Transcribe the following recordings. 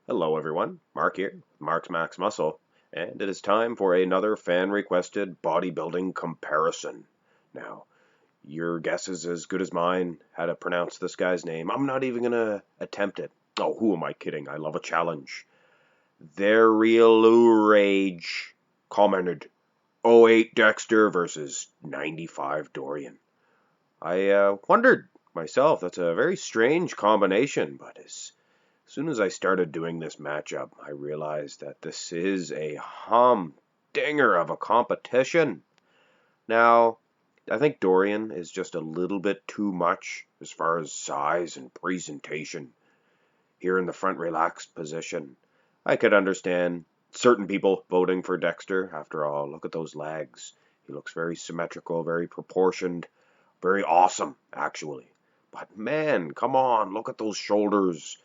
Hello everyone, Mark here, Mark's Max Muscle, and it is time for another fan-requested bodybuilding comparison. Now, your guess is as good as mine how to pronounce this guy's name. I'm not even gonna attempt it. Oh, who am I kidding? I love a challenge. Rage commented, '08 Dexter versus '95 Dorian. I wondered myself, that's a very strange combination, but as soon as I started doing this matchup, I realized that this is a humdinger of a competition. Now, I think Dorian is just a little bit too much as far as size and presentation. Here in the front relaxed position, I could understand certain people voting for Dexter. After all, look at those legs. He looks very symmetrical, very proportioned, very awesome, actually. But man, come on, look at those shoulders,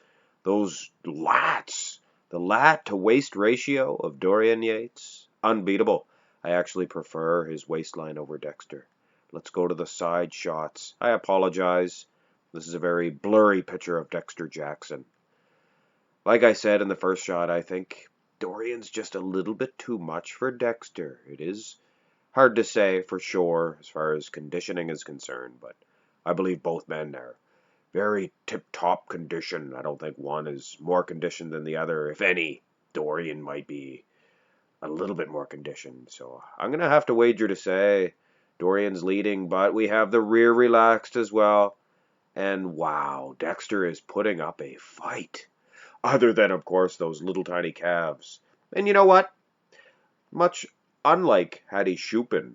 those lats. The lat to waist ratio of Dorian Yates, unbeatable. I actually prefer his waistline over Dexter. Let's go to the side shots. I apologize. This is a very blurry picture of Dexter Jackson. Like I said in the first shot, I think Dorian's just a little bit too much for Dexter. It is hard to say for sure as far as conditioning is concerned, but I believe both men are very tip-top condition. I don't think one is more conditioned than the other. If any, Dorian might be a little bit more conditioned. So I'm going to have to wager to say Dorian's leading, but we have the rear relaxed as well. And wow, Dexter is putting up a fight. Other than, of course, those little tiny calves. And you know what? Much unlike Hattie Shupin,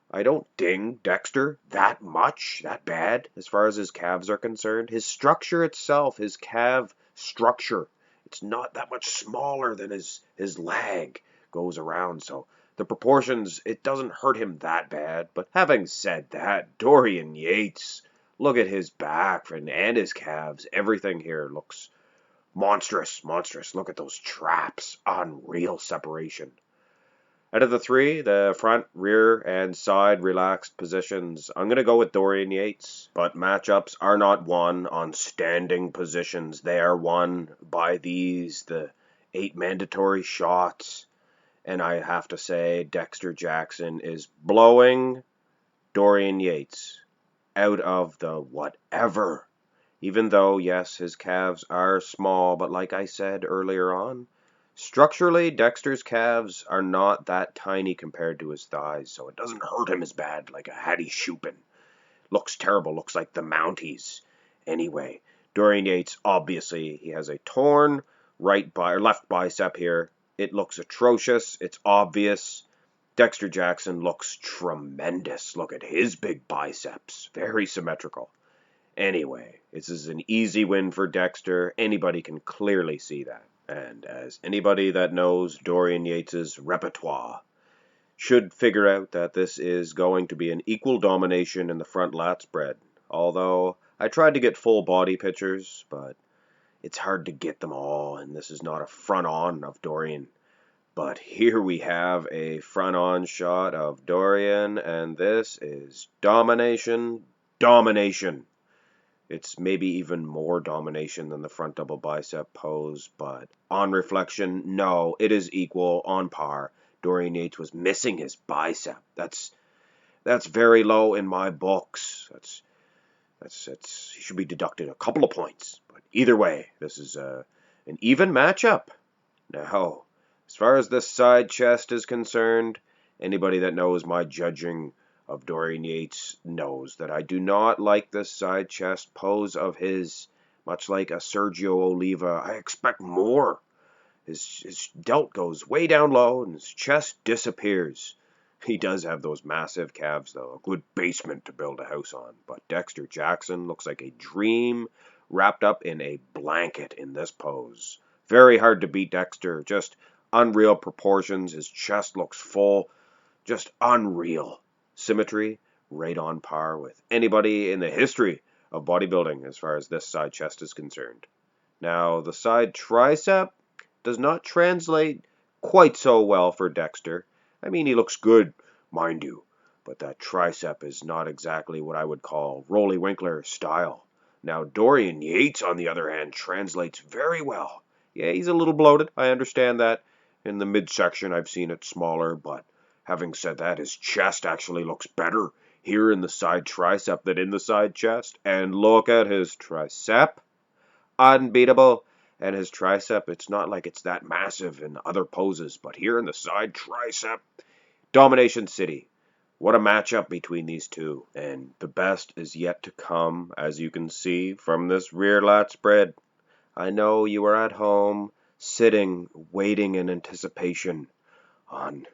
I don't ding Dexter that much, that bad, as far as his calves are concerned. His structure itself, his calf structure, it's not that much smaller than his leg goes around. So the proportions, it doesn't hurt him that bad. But having said that, Dorian Yates, look at his back and his calves. Everything here looks monstrous, monstrous. Look at those traps. Unreal separation. Out of the three, the front, rear, and side relaxed positions, I'm going to go with Dorian Yates. But matchups are not won on standing positions. They are won by the 8 mandatory shots. And I have to say, Dexter Jackson is blowing Dorian Yates out of the whatever. Even though, yes, his calves are small, but like I said earlier on, structurally, Dexter's calves are not that tiny compared to his thighs, so it doesn't hurt him as bad like a Hattie Shupin. Looks terrible, looks like the Mounties. Anyway, Dorian Yates, obviously, he has a torn left bicep here. It looks atrocious, it's obvious. Dexter Jackson looks tremendous. Look at his big biceps, very symmetrical. Anyway, this is an easy win for Dexter. Anybody can clearly see that. And as anybody that knows Dorian Yates' repertoire should figure out that this is going to be an equal domination in the front lat spread. Although I tried to get full body pictures, but it's hard to get them all, and this is not a front-on of Dorian. But here we have a front-on shot of Dorian, and this is domination, domination. It's maybe even more domination than the front double bicep pose, but on reflection, no, it is equal, on par. Dorian Yates was missing his bicep. That's very low in my books. He should be deducted a couple of points. But either way, this is an even matchup. Now, as far as this side chest is concerned, anybody that knows my judging of Dorian Yates knows that I do not like this side chest pose of his, much like a Sergio Oliva. I expect more. His delt goes way down low and his chest disappears. He does have those massive calves, though, a good basement to build a house on. But Dexter Jackson looks like a dream wrapped up in a blanket in this pose. Very hard to beat Dexter, just unreal proportions. His chest looks full, just unreal. Symmetry, right on par with anybody in the history of bodybuilding as far as this side chest is concerned. Now, the side tricep does not translate quite so well for Dexter. I mean, he looks good, mind you, but that tricep is not exactly what I would call Rolly Winkler style. Now, Dorian Yates, on the other hand, translates very well. Yeah, he's a little bloated. I understand that. In the midsection, I've seen it smaller, but having said that, his chest actually looks better here in the side tricep than in the side chest. And look at his tricep. Unbeatable. And his tricep, it's not like it's that massive in other poses, but here in the side tricep, Domination City. What a matchup between these two. And the best is yet to come, as you can see from this rear lat spread. I know you are at home, sitting, waiting in anticipation, on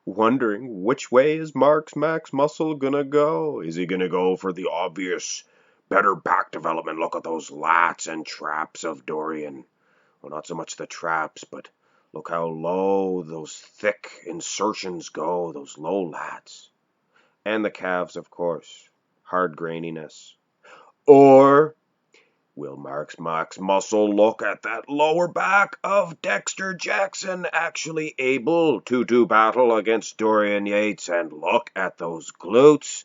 wondering which way is Mark's Max Muscle gonna go. Is he gonna go for the obvious better back development? Look at those lats and traps of Dorian. Well, not so much the traps, but look how low those thick insertions go, those low lats. And the calves, of course. Hard graininess. Or will Mark's Max Muscle look at that lower back of Dexter Jackson, actually able to do battle against Dorian Yates? And look at those glutes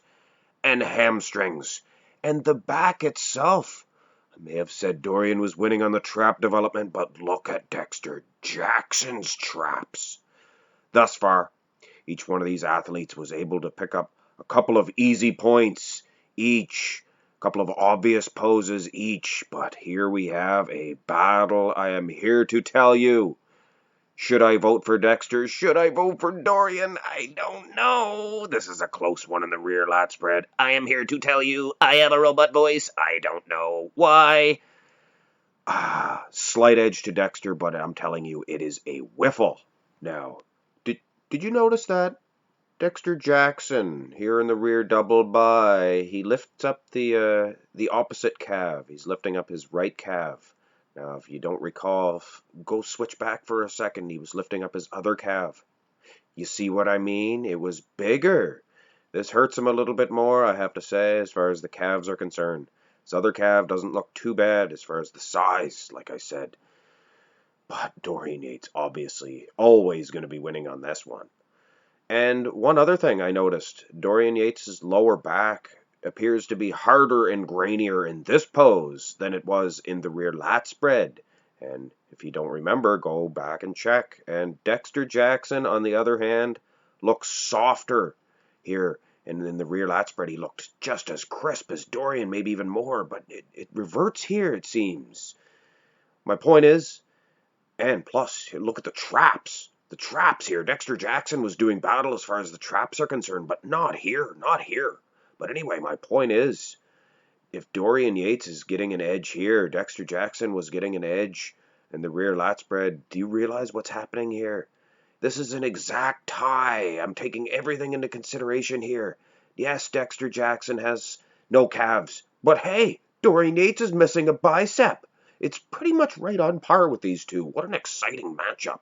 and hamstrings and the back itself. I may have said Dorian was winning on the trap development, but look at Dexter Jackson's traps. Thus far, each one of these athletes was able to pick up a couple of easy points each, a couple of obvious poses each, but here we have a battle. I am here to tell you, should I vote for Dexter? Should I vote for Dorian? I don't know. This is a close one in the rear lat spread. I am here to tell you, I have a robot voice. I don't know why. Slight edge to Dexter, but I'm telling you, it is a whiffle. Now, did you notice that? Dexter Jackson, here in the rear double by, he lifts up the opposite calf. He's lifting up his right calf. Now, if you don't recall, go switch back for a second. He was lifting up his other calf. You see what I mean? It was bigger. This hurts him a little bit more, I have to say, as far as the calves are concerned. His other calf doesn't look too bad as far as the size, like I said. But Dorian Yates, obviously, always going to be winning on this one. And one other thing I noticed, Dorian Yates' lower back appears to be harder and grainier in this pose than it was in the rear lat spread. And if you don't remember, go back and check. And Dexter Jackson, on the other hand, looks softer here. And in the rear lat spread, he looked just as crisp as Dorian, maybe even more. But it reverts here, it seems. My point is, and plus, look at the traps. The traps here. Dexter Jackson was doing battle as far as the traps are concerned, but not here, not here. But anyway, my point is, if Dorian Yates is getting an edge here, Dexter Jackson was getting an edge in the rear lat spread, do you realize what's happening here? This is an exact tie. I'm taking everything into consideration here. Yes, Dexter Jackson has no calves, but hey, Dorian Yates is missing a bicep. It's pretty much right on par with these two. What an exciting matchup.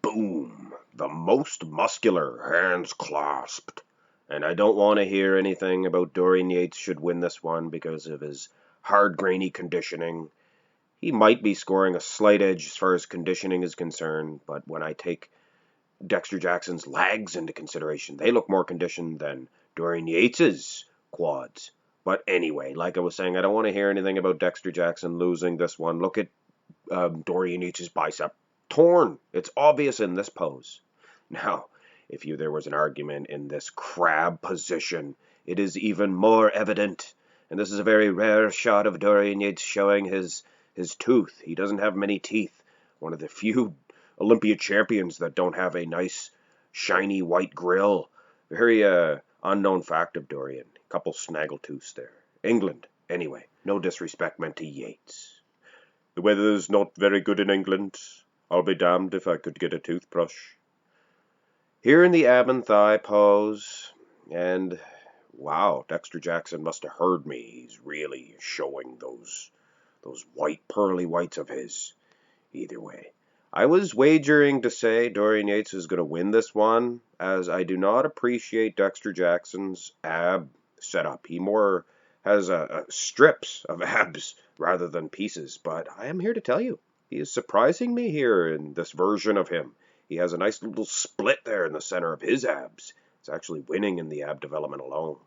Boom. The most muscular, hands clasped. And I don't want to hear anything about Dorian Yates should win this one because of his hard, grainy conditioning. He might be scoring a slight edge as far as conditioning is concerned, but when I take Dexter Jackson's legs into consideration, they look more conditioned than Dorian Yates's quads. But anyway, like I was saying, I don't want to hear anything about Dexter Jackson losing this one. Look at Dorian Yates' bicep. Torn. It's obvious in this pose. Now, if there was an argument in this crab position, it is even more evident. And this is a very rare shot of Dorian Yates showing his tooth. He doesn't have many teeth. One of the few Olympia champions that don't have a nice, shiny white grill. Very unknown fact of Dorian. Couple snaggletooths there. England. Anyway, no disrespect meant to Yates. The weather's not very good in England. I'll be damned if I could get a toothbrush. Here in the ab and thigh pose, and wow, Dexter Jackson must have heard me. He's really showing those white, pearly whites of his. Either way, I was wagering to say Dorian Yates is going to win this one, as I do not appreciate Dexter Jackson's ab setup. He more has strips of abs rather than pieces, but I am here to tell you, he is surprising me here in this version of him. He has a nice little split there in the center of his abs. It's actually winning in the ab development alone.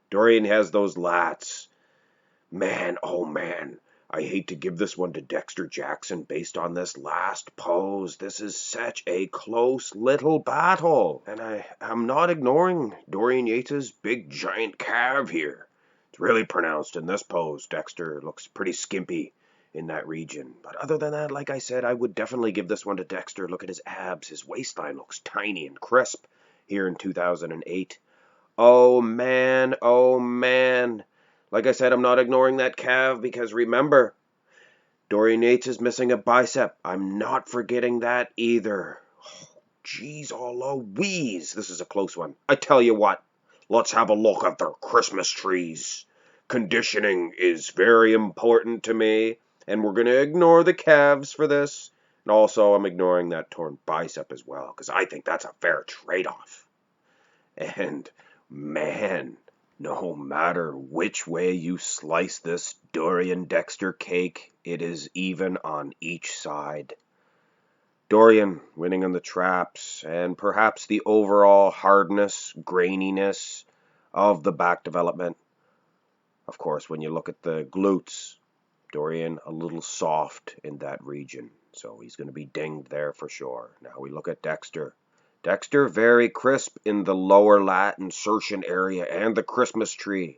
Dorian has those lats. Man, oh man, I hate to give this one to Dexter Jackson based on this last pose. This is such a close little battle. And I'm not ignoring Dorian Yates' big giant calf here. It's really pronounced in this pose. Dexter looks pretty skimpy in that region. But other than that, like I said, I would definitely give this one to Dexter. Look at his abs. His waistline looks tiny and crisp here in 2008. Oh man, oh man. Like I said, I'm not ignoring that calf because remember, Dorian Yates is missing a bicep. I'm not forgetting that either. Oh, jeez, oh Louise. This is a close one. I tell you what, let's have a look at their Christmas trees. Conditioning is very important to me, and we're going to ignore the calves for this. And also, I'm ignoring that torn bicep as well, because I think that's a fair trade-off. And man, no matter which way you slice this Dorian Dexter cake, it is even on each side. Dorian winning on the traps and perhaps the overall hardness, graininess of the back development. Of course, when you look at the glutes, Dorian a little soft in that region, so he's going to be dinged there for sure. Now we look at Dexter. Dexter very crisp in the lower lat insertion area and the Christmas tree.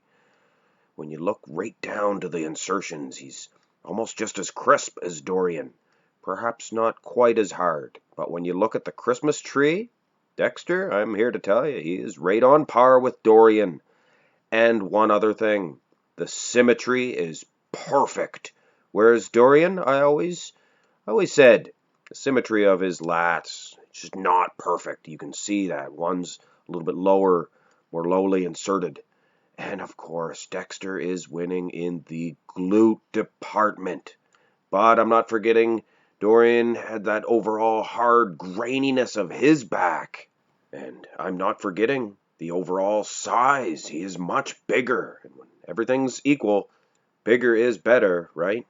When you look right down to the insertions, he's almost just as crisp as Dorian. Perhaps not quite as hard, but when you look at the Christmas tree, Dexter, I'm here to tell you, he is right on par with Dorian. And one other thing, the symmetry is perfect. Whereas Dorian, I always said, the symmetry of his lats, it's just not perfect. You can see that. One's a little bit lower, more lowly inserted. And of course, Dexter is winning in the glute department. But I'm not forgetting Dorian had that overall hard graininess of his back. And I'm not forgetting the overall size. He is much bigger. And when everything's equal, bigger is better, right?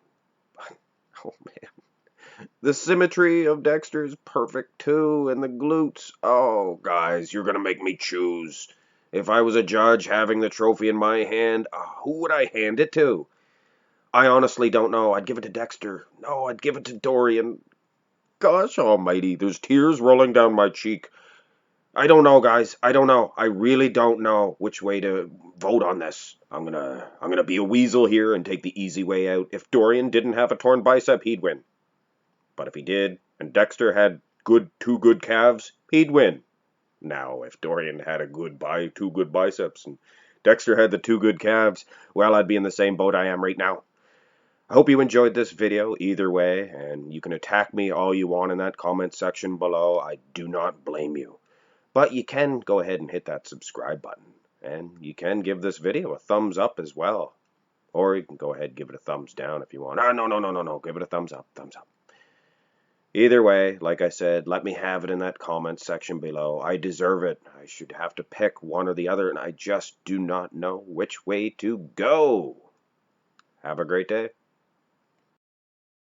Oh man. The symmetry of Dexter is perfect too, and the glutes. Oh, guys, you're going to make me choose. If I was a judge having the trophy in my hand, who would I hand it to? I honestly don't know. I'd give it to Dexter. No, I'd give it to Dorian. Gosh almighty, there's tears rolling down my cheek. I don't know, guys. I don't know. I really don't know which way to vote on this. I'm gonna be a weasel here and take the easy way out. If Dorian didn't have a torn bicep, he'd win. But if he did, and Dexter had two good calves, he'd win. Now, if Dorian had two good biceps and Dexter had the two good calves, well, I'd be in the same boat I am right now. I hope you enjoyed this video either way, and you can attack me all you want in that comment section below. I do not blame you. But you can go ahead and hit that subscribe button, and you can give this video a thumbs up as well. Or you can go ahead and give it a thumbs down if you want. No. Give it a thumbs up. Either way, like I said, let me have it in that comment section below. I deserve it. I should have to pick one or the other, and I just do not know which way to go. Have a great day.